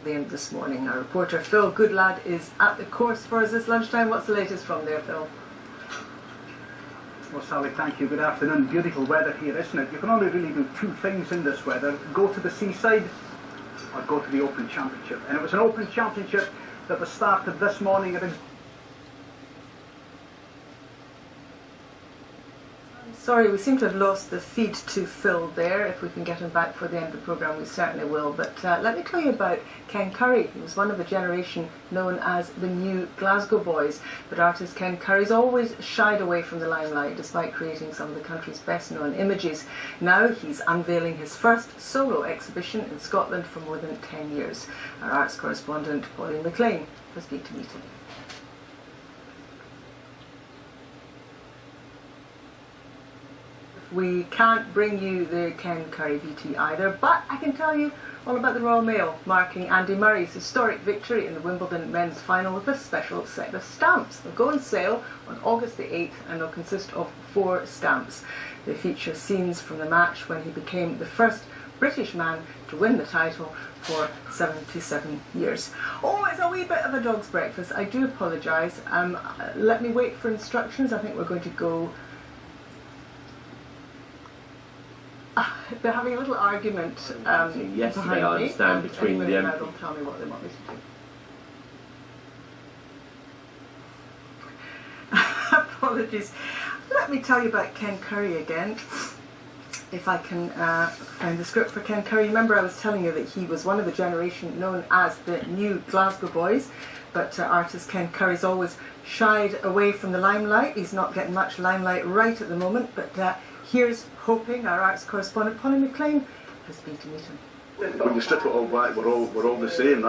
This morning. Our reporter Phil Goodlad is at the course for us this lunchtime. What's the latest from there, Phil? Well, Sally, thank you. Good afternoon. Beautiful weather here, isn't it? You can only really do two things in this weather: go to the seaside or go to the Open Championship. And it was an Open Championship that was started this morning at Sorry, we seem to have lost the feed to Phil there. If we can get him back for the end of the programme, we certainly will. But let me tell you about Ken Curry. He was one of a generation known as the New Glasgow Boys. But artist Ken Curry's always shied away from the limelight, despite creating some of the country's best-known images. Now he's unveiling his first solo exhibition in Scotland for more than 10 years. Our arts correspondent, Pauline McLean, has been to meet him. We can't bring you the Ken Curry VT either, but I can tell you all about the Royal Mail, marking Andy Murray's historic victory in the Wimbledon men's final with a special set of stamps. They'll go on sale on August the 8th and they'll consist of 4 stamps. They feature scenes from the match when he became the first British man to win the title for 77 years. Oh, it's a wee bit of a dog's breakfast. I do apologise. Let me wait for instructions. I think we're going to go... They're having a little argument yesterday, I understand, between the MP. They'll tell me what they want me to do. Apologies. Let me tell you about Ken Curry again. If I can find the script for Ken Curry. Remember I was telling you that he was one of the generation known as the New Glasgow Boys, but artist Ken Curry's always shied away from the limelight. He's not getting much limelight right at the moment, but here's hoping. Our arts correspondent Pauline McLean has been to meet him. When you strip it all back, we're all the same.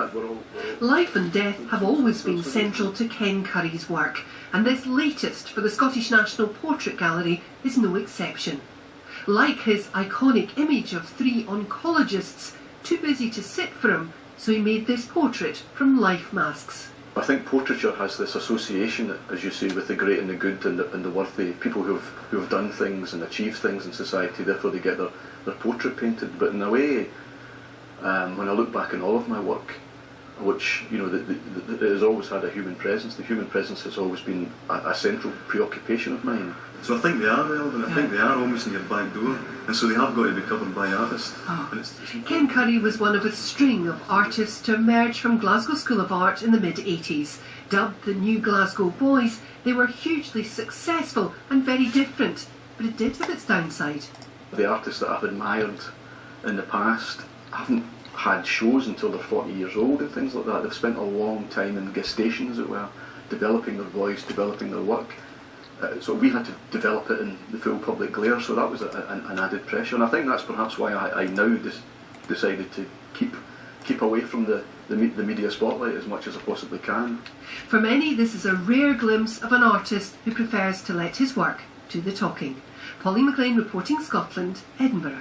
Life and death have always been central to Ken Curry's work, and this latest for the Scottish National Portrait Gallery is no exception. Like his iconic image of 3 oncologists too busy to sit for him, so he made this portrait from life masks. I think portraiture has this association, as you say, with the great and the good and the worthy, people who have done things and achieved things in society. Therefore, they get their portrait painted. But in a way, when I look back on all of my work, which it has always had a human presence. The human presence has always been a central preoccupation of mine. So I think they are relevant. I think they are almost in your back door, and so they have got to be covered by artists. Ken Curry was one of a string of artists to emerge from Glasgow School of Art in the mid-80s. Dubbed the New Glasgow Boys, they were hugely successful and very different, but it did have its downside. The artists that I've admired in the past haven't had shows until they're 40 years old and things like that. They've spent a long time in gestation, as it were, developing their voice, developing their work. So we had to develop it in the full public glare, so that was an added pressure. And I think that's perhaps why I now decided to keep away from the media spotlight as much as I possibly can. For many, this is a rare glimpse of an artist who prefers to let his work do the talking. Pauline McLean reporting Scotland, Edinburgh.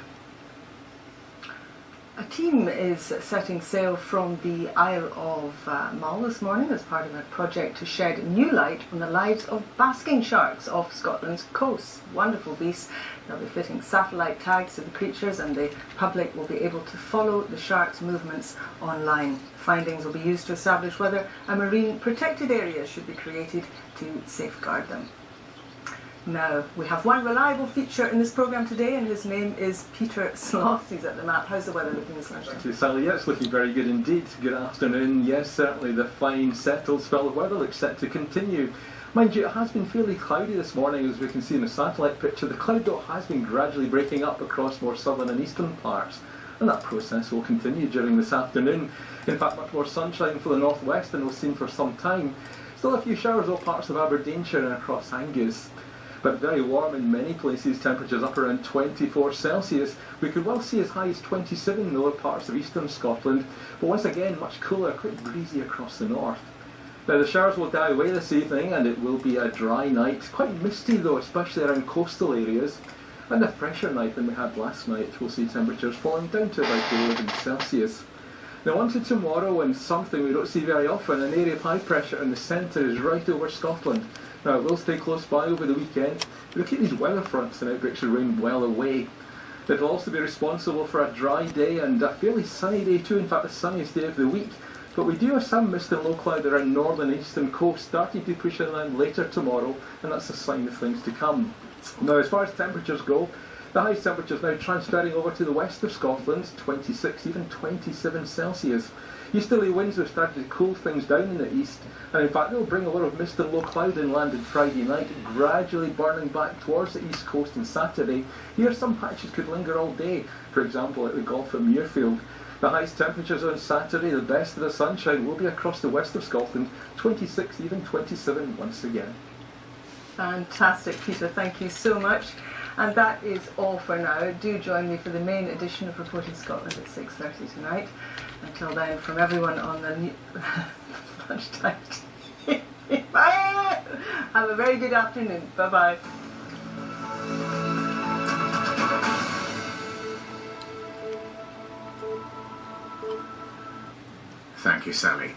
A team is setting sail from the Isle of Mull this morning as part of a project to shed new light on the lives of basking sharks off Scotland's coast. Wonderful beasts. They'll be fitting satellite tags to the creatures and the public will be able to follow the sharks' movements online. Findings will be used to establish whether a marine protected area should be created to safeguard them. Now, we have one reliable feature in this programme today, and his name is Peter Sloth. He's at the map. How's the weather looking this lunchtime? Thank you, Sally. Yeah, it's looking very good indeed. Good afternoon. Yes, certainly the fine, settled spell of weather looks set to continue. Mind you, it has been fairly cloudy this morning, as we can see in the satellite picture. The cloud dot has been gradually breaking up across more southern and eastern parts, and that process will continue during this afternoon. In fact, much more sunshine for the northwest than we've seen for some time. Still a few showers over parts of Aberdeenshire and across Angus. But very warm in many places, temperatures up around 24 Celsius. We could well see as high as 27 in the lower parts of eastern Scotland, but once again much cooler, quite breezy across the north. Now the showers will die away this evening and it will be a dry night, quite misty though, especially around coastal areas, and a fresher night than we had last night. We'll see temperatures falling down to about 11 Celsius. Now on to tomorrow, and something we don't see very often, an area of high pressure in the centre is right over Scotland. Now it will stay close by over the weekend. We'll keep these weather fronts and outbreaks of rain well away. It'll also be responsible for a dry day and a fairly sunny day too, in fact the sunniest day of the week. But we do have some mist and low cloud around north and eastern coast starting to push inland later tomorrow, and that's a sign of things to come. Now, as far as temperatures go, the highest temperatures now transferring over to the west of Scotland, 26, even 27 Celsius. Easterly winds have started to cool things down in the east, and in fact they'll bring a lot of mist and low cloud inland on Friday night, gradually burning back towards the east coast on Saturday. Here some patches could linger all day, for example at the Gulf at Muirfield. The highest temperatures on Saturday, the best of the sunshine, will be across the west of Scotland, 26, even 27 once again. Fantastic, Peter, thank you so much. And that is all for now. Do join me for the main edition of Reporting Scotland at 6:30 tonight. Until then, from everyone on the lunchtime. Bye! Have a very good afternoon. Bye-bye. Thank you, Sally.